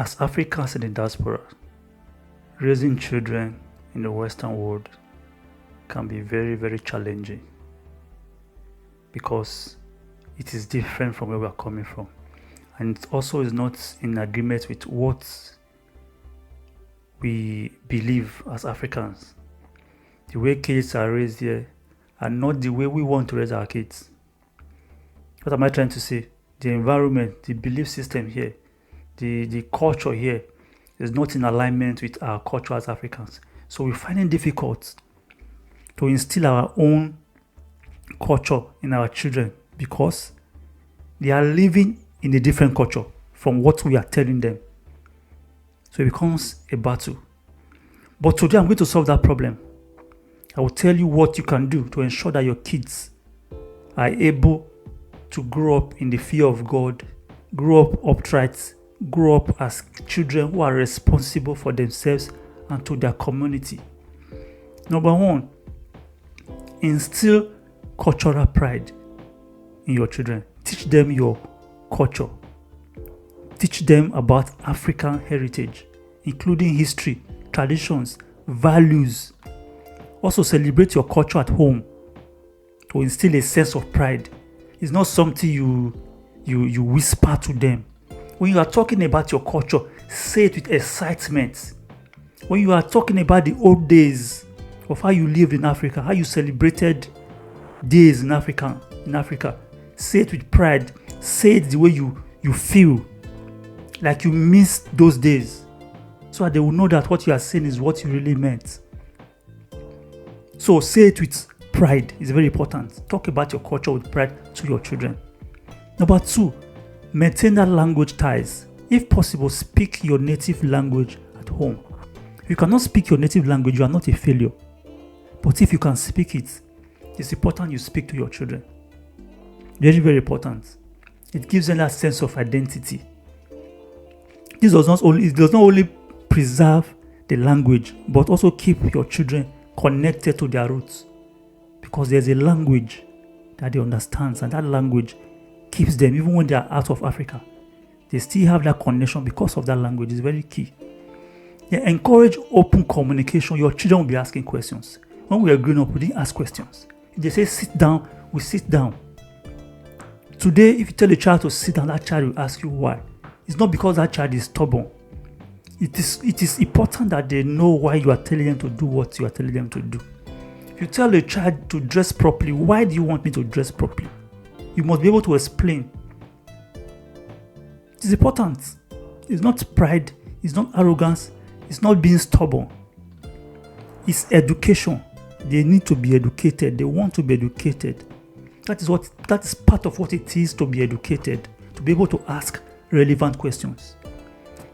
As Africans in the diaspora, raising children in the Western world can be very, very challenging because it is different from where we are coming from. And it also is not in agreement with what we believe as Africans. The way kids are raised here are not the way we want to raise our kids. What am I trying to say? The environment, the belief system here, the culture here is not in alignment with our culture as Africans. So we find it difficult to instill our own culture in our children because they are living in a different culture from what we are telling them. So it becomes a battle. But today I'm going to solve that problem. I will tell you what you can do to ensure that your kids are able to grow up in the fear of God, grow up upright, grow up as children who are responsible for themselves and to their community. Number one, instill cultural pride in your children. Teach them your culture. Teach them about African heritage, including history, traditions, values. Also celebrate your culture at home to instill a sense of pride. It's not something you whisper to them. When you are talking about your culture, say it with excitement. When you are talking about the old days of how you lived in Africa, how you celebrated days in Africa, say it with pride. Say it the way you feel, like you miss those days, so that they will know that what you are saying is what you really meant. So say it with pride. It's very important. Talk about your culture with pride to your children. Number two, maintain that language ties. If possible, speak your native language at home. If you cannot speak your native language, you are not a failure. But if you can speak it, it's important you speak to your children. Very, very important. It gives them that sense of identity. It does not only preserve the language, but also keep your children connected to their roots. Because there's a language that they understand, and that language keeps them, even when they are out of Africa. They still have that connection because of that language. It's very key. Yeah, encourage open communication. Your children will be asking questions. When we are growing up, we didn't ask questions. If they say sit down, we sit down. Today, if you tell a child to sit down, that child will ask you why. It's not because that child is stubborn. It is important that they know why you are telling them to do what you are telling them to do. If you tell a child to dress properly, why do you want me to dress properly? You must be able to explain. It is important. It's not pride. It's not arrogance. It's not being stubborn. It's education. They need to be educated. They want to be educated. That is part of what it is to be educated, to be able to ask relevant questions.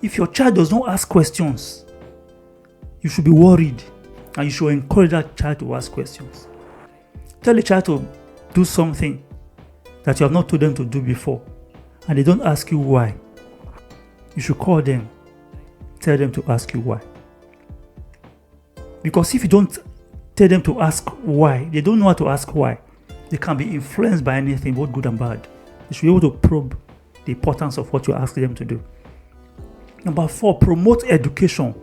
If your child does not ask questions, you should be worried, and you should encourage that child to ask questions. Tell a child to do something that you have not told them to do before, and they don't ask you why. You should call them, tell them to ask you why. Because if you don't tell them to ask why, they don't know how to ask why. They can be influenced by anything, both good and bad. You should be able to probe the importance of what you're asking them to do. Number 4, promote education.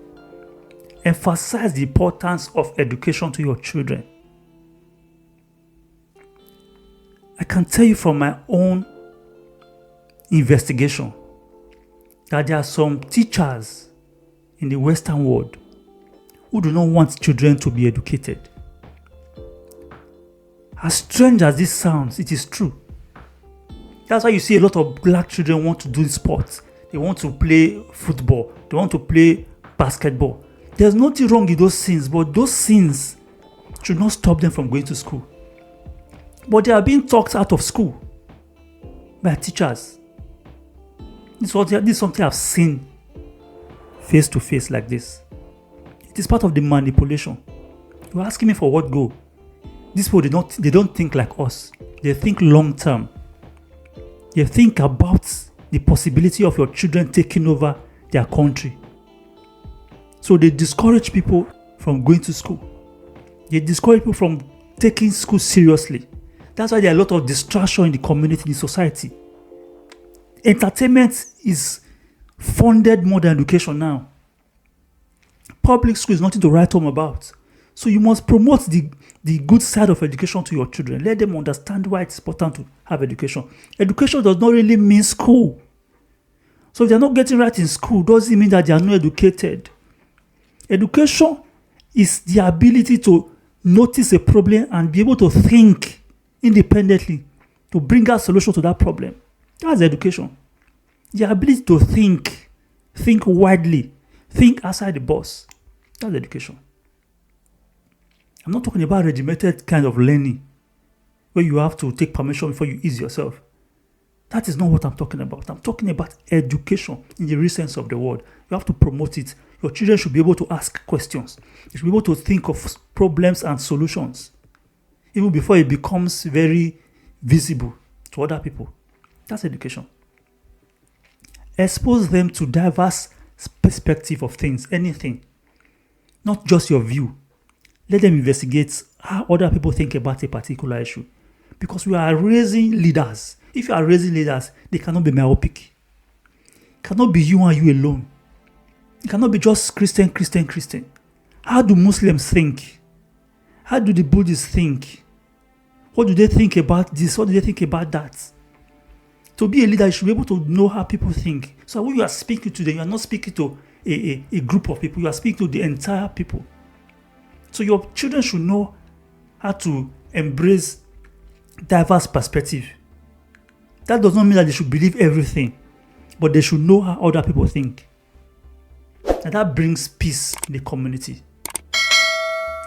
Emphasize the importance of education to your children. I can tell you from my own investigation that there are some teachers in the Western world who do not want children to be educated. As strange as this sounds, it is true. That's why you see a lot of black children want to do sports. They want to play football. They want to play basketball. There's nothing wrong with those things, but those things should not stop them from going to school. But they are being talked out of school by teachers. This is something I've seen face to face like this. It is part of the manipulation. You're asking me for what go? These people, they don't think like us. They think long term. They think about the possibility of your children taking over their country. So they discourage people from going to school. They discourage people from taking school seriously. That's why there are a lot of distraction in the community, in society. Entertainment is funded more than education now. Public school is nothing to write home about. So you must promote the good side of education to your children. Let them understand why it's important to have education. Education does not really mean school. So if they're not getting right in school, doesn't mean that they are not educated. Education is the ability to notice a problem and be able to think independently to bring out solution to that problem. That's education. The ability to think widely, think outside the box. That's education. I'm not talking about regimented kind of learning where you have to take permission before you ease yourself. That is not what I'm talking about. I'm talking about education in the real sense of the word. You have to promote it. Your children should be able to ask questions. You should be able to think of problems and solutions even before it becomes very visible to other people. That's education. Expose them to diverse perspective of things, anything, not just your view. Let them investigate how other people think about a particular issue. Because we are raising leaders. If you are raising leaders, they cannot be myopic. It cannot be you and you alone. It cannot be just Christian. How do Muslims think? How do the Buddhists think? What do they think about this? What do they think about that? To be a leader, you should be able to know how people think. So when you are speaking to them, you are not speaking to a group of people. You are speaking to the entire people. So your children should know how to embrace diverse perspective. That does not mean that they should believe everything, but they should know how other people think. And that brings peace in the community.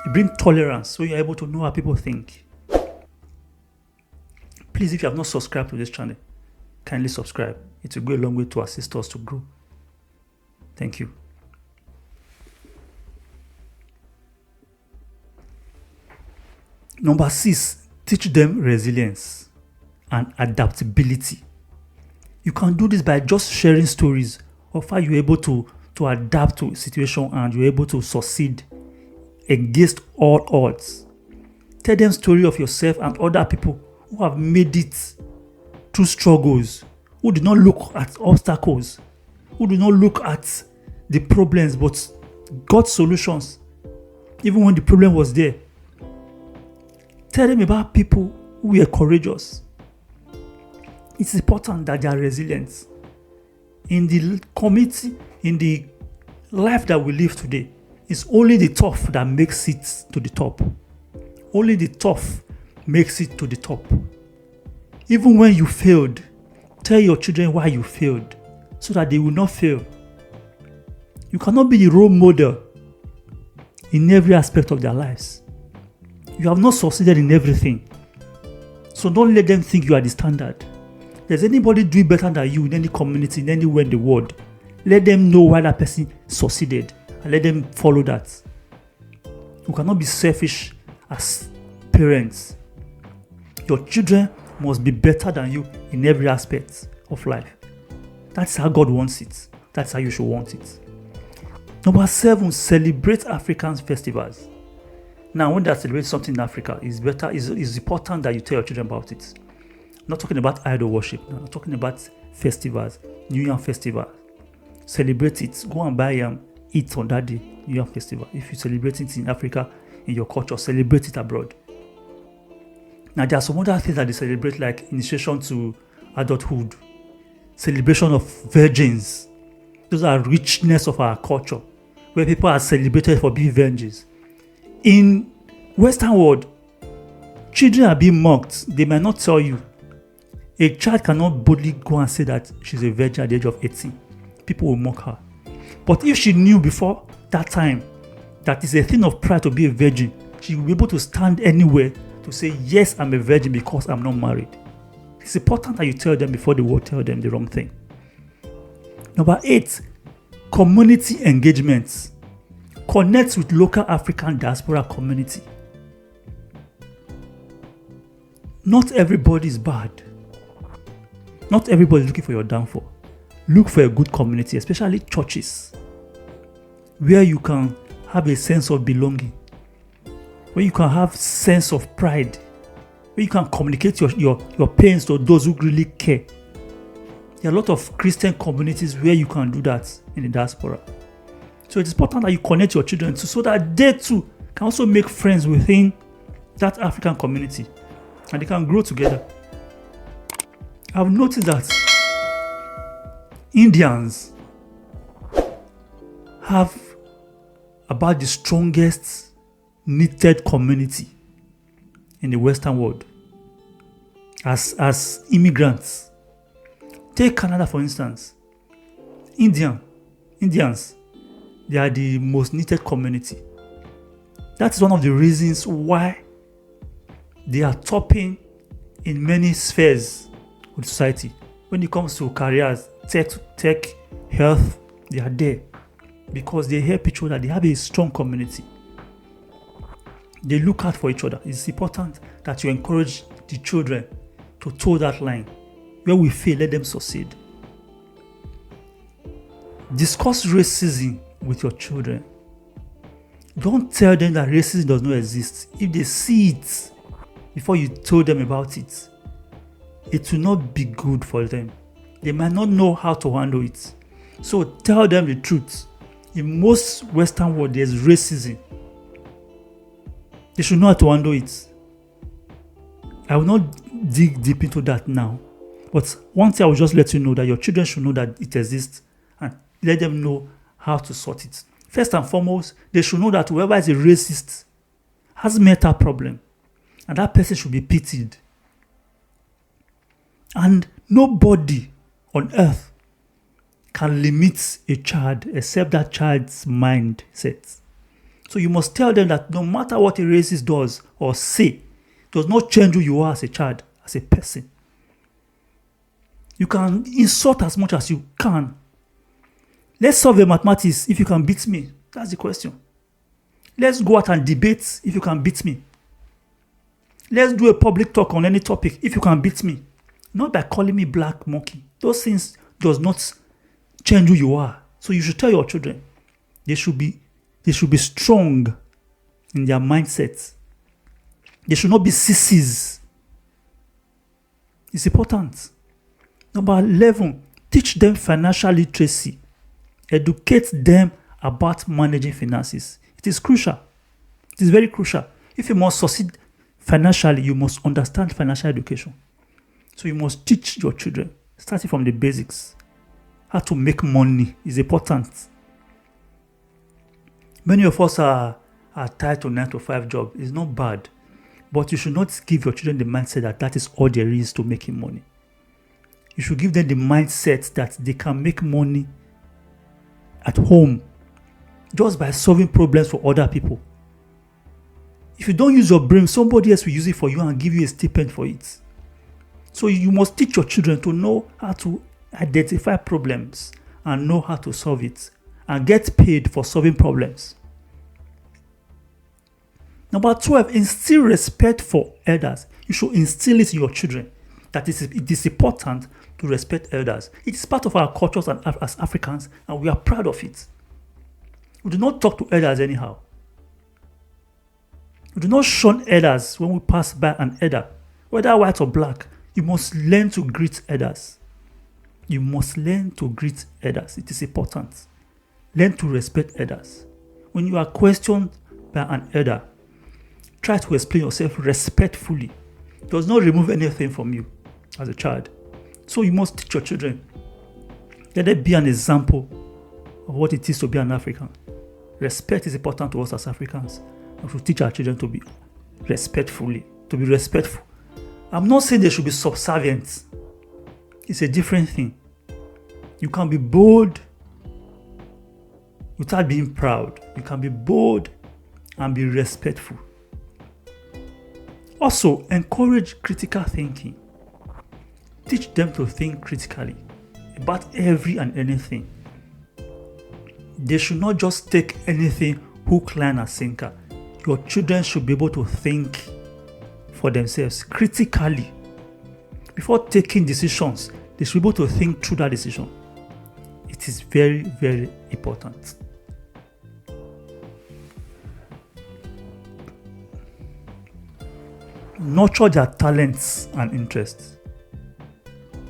It brings tolerance so you're able to know how people think. Please, if you have not subscribed to this channel, kindly subscribe. It will go a long way to assist us to grow. Thank you. Number 6, teach them resilience and adaptability. You can do this by just sharing stories of how you're able to adapt to a situation and you're able to succeed against all odds. Tell them story of yourself and other people who have made it through struggles, who do not look at obstacles, who do not look at the problems but got solutions even when the problem was there. Tell them about people who were courageous. It's important that they are resilient. In the community, in the life that we live today, it's only the tough that makes it to the top. Only the tough makes it to the top. Even when you failed, tell your children why you failed so that they will not fail. You cannot be the role model in every aspect of their lives. You have not succeeded in everything. So don't let them think you are the standard. There's anybody doing better than you in any community, in anywhere in the world, let them know why that person succeeded and let them follow that. You cannot be selfish as parents. Your children must be better than you in every aspect of life. That's how God wants it. That's how you should want it. Number 7, celebrate African festivals. Now, when they celebrate something in Africa, it's important that you tell your children about it. I'm not talking about idol worship. I'm talking about festivals, New Year festival. Celebrate it. Go and buy eat on that day, New Year festival. If you celebrate it in Africa, in your culture, celebrate it abroad. Now, there are some other things that they celebrate, like initiation to adulthood, celebration of virgins. Those are richness of our culture, where people are celebrated for being virgins. In Western world, children are being mocked. They might not tell you. A child cannot boldly go and say that she's a virgin at the age of 18. People will mock her. But if she knew before that time that it's a thing of pride to be a virgin, she will be able to stand anywhere to say, yes, I'm a virgin because I'm not married. It's important that you tell them before they will tell them the wrong thing. Number 8, community engagements. Connect with local African diaspora community. Not everybody is bad. Not everybody is looking for your downfall. Look for a good community, especially churches, where you can have a sense of belonging, where you can have sense of pride, where you can communicate your pains to those who really care. There are a lot of Christian communities where you can do that in the diaspora. So it's important that you connect your children so that they too can also make friends within that African community and they can grow together. I've noticed that Indians have about the strongest knitted community in the Western world as immigrants. Take Canada, for instance. Indians, they are the most knitted community. That is one of the reasons why they are topping in many spheres of society. When it comes to careers, tech, health, they are there because they help each other. They have a strong community. They look out for each other. It's important that you encourage the children to toe that line. Where we fail, let them succeed. Discuss racism with your children. Don't tell them that racism does not exist. If they see it before you told them about it, it will not be good for them. They might not know how to handle it. So tell them the truth. In most Western world, there's racism. They should know how to handle it. I will not dig deep into that now. But one thing I will just let you know that your children should know that it exists and let them know how to sort it. First and foremost, they should know that whoever is a racist has a mental problem and that person should be pitied. And nobody on earth can limit a child except that child's mindset. So you must tell them that no matter what a racist does or say, does not change who you are as a child, as a person. You can insult as much as you can. Let's solve the mathematics if you can beat me. That's the question. Let's go out and debate if you can beat me. Let's do a public talk on any topic if you can beat me. Not by calling me black monkey. Those things does not change who you are. So you should tell your children they should be strong in their mindsets. They should not be sissies. It's important. Number 11, teach them financial literacy. Educate them about managing finances. It is crucial. It is very crucial. If you must succeed financially, you must understand financial education. So you must teach your children, starting from the basics. How to make money is important. Many of us are tied to 9 to 5 job. It's not bad. But you should not give your children the mindset that is all there is to making money. You should give them the mindset that they can make money at home just by solving problems for other people. If you don't use your brain, somebody else will use it for you and give you a stipend for it. So you must teach your children to know how to identify problems and know how to solve it and get paid for solving problems. Number 12, instill respect for elders. You should instill it in your children that it is important to respect elders. It is part of our cultures as Africans, and we are proud of it. We do not talk to elders anyhow. We do not shun elders when we pass by an elder, whether white or black. You must learn to greet elders. You must learn to greet elders. It is important. Learn to respect elders. When you are questioned by an elder, try to explain yourself respectfully. It does not remove anything from you as a child. So you must teach your children. Let them be an example of what it is to be an African. Respect is important to us as Africans. We should teach our children to be respectful. I'm not saying they should be subservient. It's a different thing. You can be bold without being proud. You can be bold and be respectful. Also, encourage critical thinking. Teach them to think critically about every and anything. They should not just take anything hook, line, and sinker. Your children should be able to think for themselves critically. Before taking decisions, they should be able to think through that decision. It is very, very important. Nurture their talents and interests.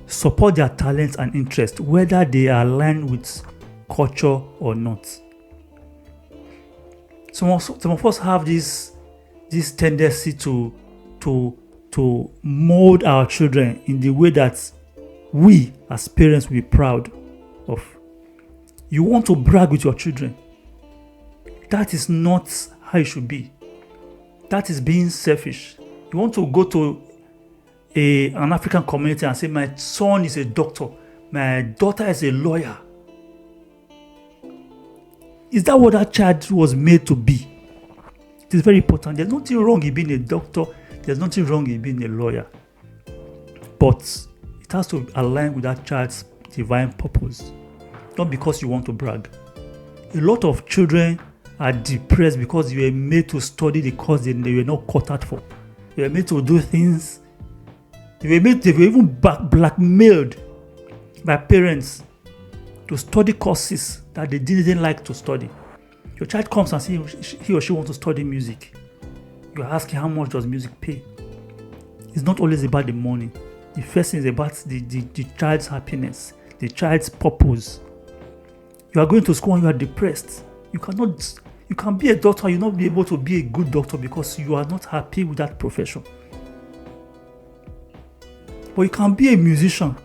support their talents and interests, whether they are aligned with culture or not. Some of us have this tendency to mold our children in the way that we as parents will be proud of. You want to brag with your children. That is not how it should be. That is being selfish. You want to go to an African community and say, my son is a doctor, my daughter is a lawyer. Is that what that child was made to be? It is very important. There's nothing wrong in being a doctor. There's nothing wrong in being a lawyer. But it has to align with that child's divine purpose. Not because you want to brag. A lot of children are depressed because you were made to study the course they were not cut out for. You were made to do things. They were even blackmailed by parents to study courses that they didn't like to study. Your child comes and says he or she wants to study music. You're asking how much does music pay? It's not always about the money. The first thing is about the child's happiness, the child's purpose. You are going to school and you are depressed. You can be a doctor, you'll not be able to be a good doctor because you are not happy with that profession. But you can be a musician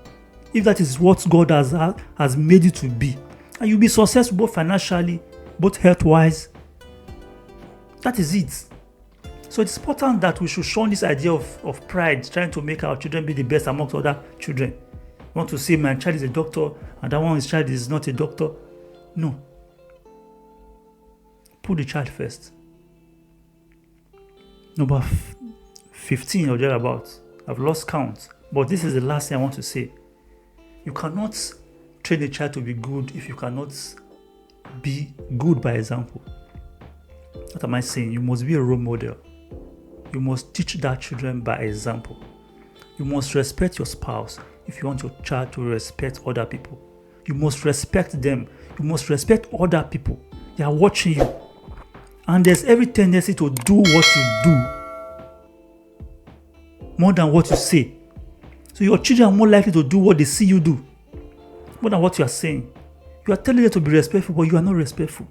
if that is what God has made you to be. And you'll be successful both financially, both health-wise. That is it. So it's important that we should shun this idea of pride, trying to make our children be the best amongst other children. You want to say my child is a doctor and that one's child is not a doctor. No. Put the child first. Number 15 or thereabouts. I've lost count. But this is the last thing I want to say. You cannot train a child to be good if you cannot be good by example. What am I saying? You must be a role model. You must teach that children by example. You must respect your spouse if you want your child to respect other people. You must respect them. You must respect other people. They are watching you. And there's every tendency to do what you do more than what you say. So your children are more likely to do what they see you do more than what you are saying. You are telling them to be respectful, but you are not respectful.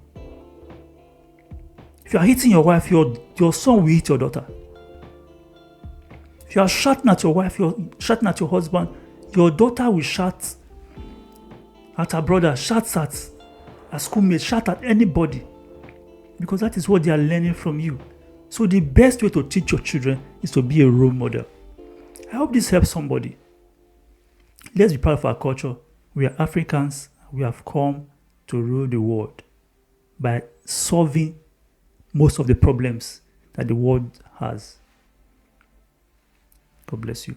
If you are hitting your wife, your son will hit your daughter. If you are shouting at your wife, you're shouting at your husband, your daughter will shout at her brother, shout at a schoolmate, shout at anybody. Because that is what they are learning from you. So the best way to teach your children is to be a role model. I hope this helps somebody. Let's be proud of our culture. We are Africans. We have come to rule the world by solving most of the problems that the world has. God bless you.